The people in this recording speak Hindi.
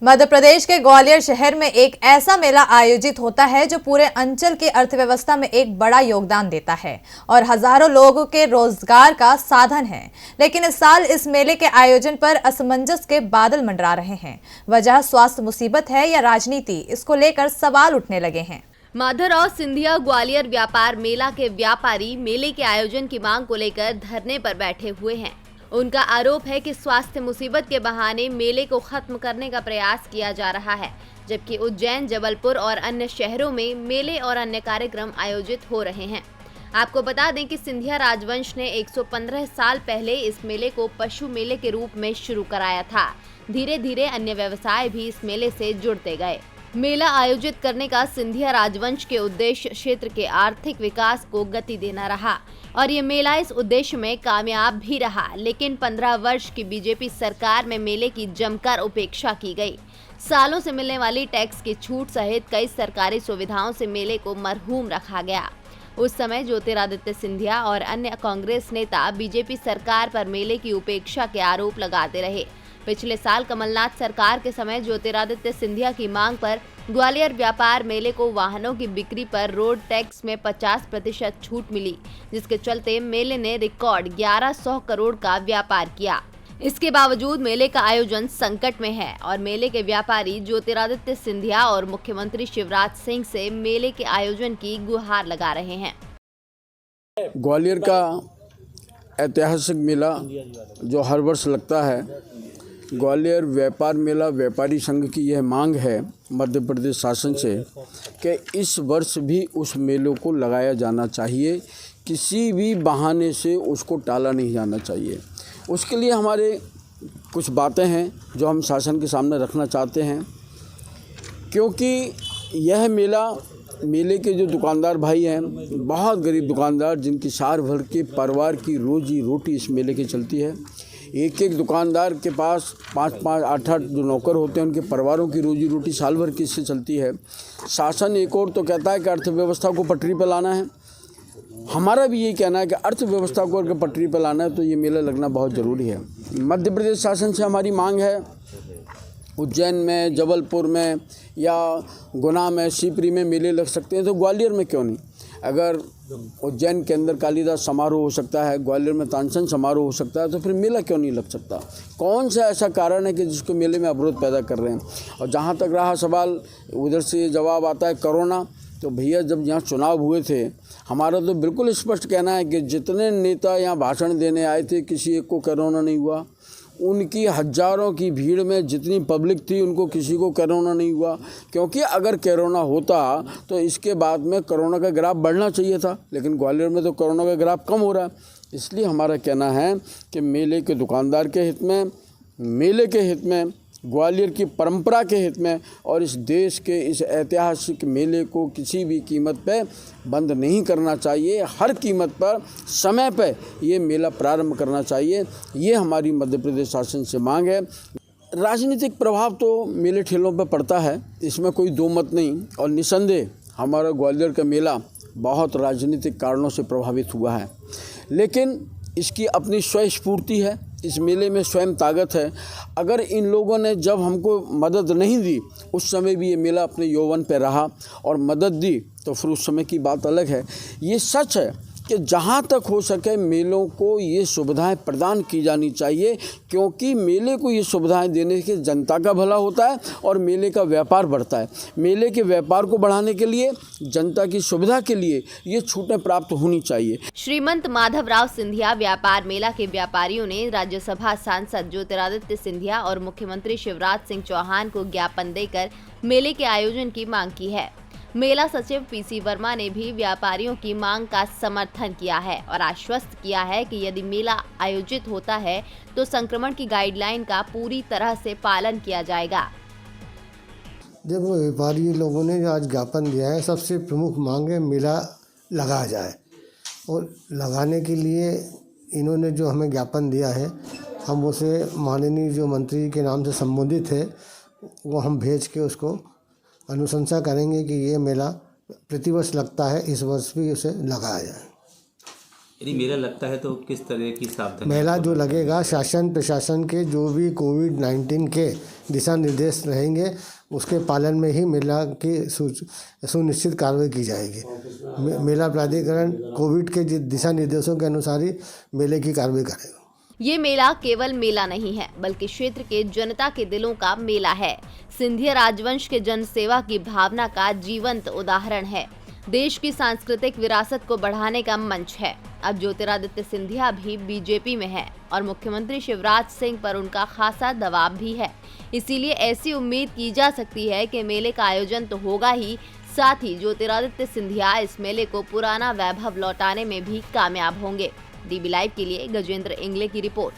मध्य प्रदेश के ग्वालियर शहर में एक ऐसा मेला आयोजित होता है जो पूरे अंचल की अर्थव्यवस्था में एक बड़ा योगदान देता है और हजारों लोगों के रोजगार का साधन है। लेकिन इस साल इस मेले के आयोजन पर असमंजस के बादल मंडरा रहे हैं। वजह स्वास्थ्य मुसीबत है या राजनीति, इसको लेकर सवाल उठने लगे हैं। माधवराव सिंधिया ग्वालियर व्यापार मेला के व्यापारी मेले के आयोजन की मांग को लेकर धरने पर बैठे हुए हैं। उनका आरोप है कि स्वास्थ्य मुसीबत के बहाने मेले को खत्म करने का प्रयास किया जा रहा है, जबकि उज्जैन, जबलपुर और अन्य शहरों में मेले और अन्य कार्यक्रम आयोजित हो रहे हैं। आपको बता दें कि सिंधिया राजवंश ने 115 साल पहले इस मेले को पशु मेले के रूप में शुरू कराया था। धीरे धीरे अन्य व्यवसाय भी इस मेले से जुड़ते गए। मेला आयोजित करने का सिंधिया राजवंश के उद्देश्य क्षेत्र के आर्थिक विकास को गति देना रहा और ये मेला इस उद्देश्य में कामयाब भी रहा। लेकिन 15 वर्ष की बीजेपी सरकार में मेले की जमकर उपेक्षा की गई। सालों से मिलने वाली टैक्स की छूट सहित कई सरकारी सुविधाओं से मेले को मरहूम रखा गया। उस समय ज्योतिरादित्य सिंधिया और अन्य कांग्रेस नेता बीजेपी सरकार पर मेले की उपेक्षा के आरोप लगाते रहे। पिछले साल कमलनाथ सरकार के समय ज्योतिरादित्य सिंधिया की मांग पर ग्वालियर व्यापार मेले को वाहनों की बिक्री पर रोड टैक्स में 50% छूट मिली, जिसके चलते मेले ने रिकॉर्ड 1100 करोड़ का व्यापार किया। इसके बावजूद मेले का आयोजन संकट में है और मेले के व्यापारी ज्योतिरादित्य सिंधिया और मुख्यमंत्री शिवराज सिंह से मेले के आयोजन की गुहार लगा रहे हैं। ग्वालियर का ऐतिहासिक मेला जो हर वर्ष लगता है, ग्वालियर व्यापार मेला व्यापारी संघ की यह मांग है मध्य प्रदेश शासन से कि इस वर्ष भी उस मेलों को लगाया जाना चाहिए। किसी भी बहाने से उसको टाला नहीं जाना चाहिए। उसके लिए हमारे कुछ बातें हैं जो हम शासन के सामने रखना चाहते हैं, क्योंकि यह मेले के जो दुकानदार भाई हैं, बहुत गरीब दुकानदार जिनकी साल भर के परिवार की रोजी रोटी इस मेले की चलती है। एक एक दुकानदार के पास 5-5, 8-8 जो नौकर होते हैं, उनके परिवारों की रोजी रोटी साल भर की इससे चलती है। शासन एक और तो कहता है कि अर्थव्यवस्था को पटरी पर लाना है। हमारा भी यही कहना है कि अर्थव्यवस्था को अगर पटरी पर लाना है तो ये मेला लगना बहुत ज़रूरी है। मध्य प्रदेश शासन से हमारी मांग है, उज्जैन में, जबलपुर में या गुना में, शिवपुरी में मेले लग सकते हैं तो ग्वालियर में क्यों नहीं? अगर उज्जैन के अंदर कालिदास समारोह हो सकता है, ग्वालियर में तानसेन समारोह हो सकता है, तो फिर मेला क्यों नहीं लग सकता? कौन सा ऐसा कारण है कि जिसको मेले में अवरोध पैदा कर रहे हैं? और जहाँ तक रहा सवाल, उधर से जवाब आता है कोरोना। तो भैया, जब यहाँ चुनाव हुए थे, हमारा तो बिल्कुल स्पष्ट कहना है कि जितने नेता यहाँ भाषण देने आए थे, किसी एक को कोरोना नहीं हुआ। उनकी हज़ारों की भीड़ में जितनी पब्लिक थी, उनको किसी को कोरोना नहीं हुआ। क्योंकि अगर कोरोना होता तो इसके बाद में कोरोना का ग्राफ बढ़ना चाहिए था, लेकिन ग्वालियर में तो कोरोना का ग्राफ कम हो रहा है। इसलिए हमारा कहना है कि मेले के दुकानदार के हित में, मेले के हित में, ग्वालियर की परंपरा के हित में और इस देश के इस ऐतिहासिक मेले को किसी भी कीमत पे बंद नहीं करना चाहिए। हर कीमत पर, समय पे ये मेला प्रारंभ करना चाहिए। ये हमारी मध्य प्रदेश शासन से मांग है। राजनीतिक प्रभाव तो मेले ठेलों पर पड़ता है, इसमें कोई दो मत नहीं। और निसंदेह हमारा ग्वालियर का मेला बहुत राजनीतिक कारणों से प्रभावित हुआ है, लेकिन इसकी अपनी स्वयंस्फूर्ति है। इस मेले में स्वयं ताकत है। अगर इन लोगों ने जब हमको मदद नहीं दी, उस समय भी ये मेला अपने यौवन पे रहा और मदद दी, तो फिर उस समय की बात अलग है। ये सच है कि जहाँ तक हो सके मेलों को ये सुविधाएं प्रदान की जानी चाहिए, क्योंकि मेले को ये सुविधाएं देने से जनता का भला होता है और मेले का व्यापार बढ़ता है। मेले के व्यापार को बढ़ाने के लिए, जनता की सुविधा के लिए ये छूटें प्राप्त होनी चाहिए। श्रीमंत माधवराव सिंधिया व्यापार मेला के व्यापारियों ने राज्यसभा सांसद ज्योतिरादित्य सिंधिया और मुख्यमंत्री शिवराज सिंह चौहान को ज्ञापन देकर मेले के आयोजन की मांग की है। मेला सचिव पीसी वर्मा ने भी व्यापारियों की मांग का समर्थन किया है और आश्वस्त किया है कि यदि मेला आयोजित होता है तो संक्रमण की गाइडलाइन का पूरी तरह से पालन किया जाएगा। देखो, व्यापारी लोगों ने आज ज्ञापन दिया है, सबसे प्रमुख मांग है मेला लगाया जाए। और लगाने के लिए इन्होंने जो हमें ज्ञापन दिया है, हम उसे माननीय जो मंत्री के नाम से संबोधित है, वो हम भेज के उसको अनुशंसा करेंगे कि ये मेला प्रतिवर्ष लगता है, इस वर्ष भी उसे लगाया जाए। यदि मेला लगता है तो किस तरह की सावधानी? मेला जो लगेगा, शासन प्रशासन के जो भी कोविड-19 के दिशा निर्देश रहेंगे उसके पालन में ही मेला की सुनिश्चित कार्रवाई की जाएगी। मेला प्राधिकरण कोविड के दिशा निर्देशों के अनुसार ही मेले की कार्रवाई करेगा। ये मेला केवल मेला नहीं है बल्कि क्षेत्र के जनता के दिलों का मेला है। सिंधिया राजवंश के जन सेवा की भावना का जीवंत उदाहरण है। देश की सांस्कृतिक विरासत को बढ़ाने का मंच है। अब ज्योतिरादित्य सिंधिया भी बीजेपी में है और मुख्यमंत्री शिवराज सिंह पर उनका खासा दबाव भी है। इसीलिए ऐसी उम्मीद की जा सकती है कि मेले का आयोजन तो होगा ही, साथ ही ज्योतिरादित्य सिंधिया इस मेले को पुराना वैभव लौटाने में भी कामयाब होंगे। डीबी लाइव के लिए गजेंद्र इंगले की रिपोर्ट।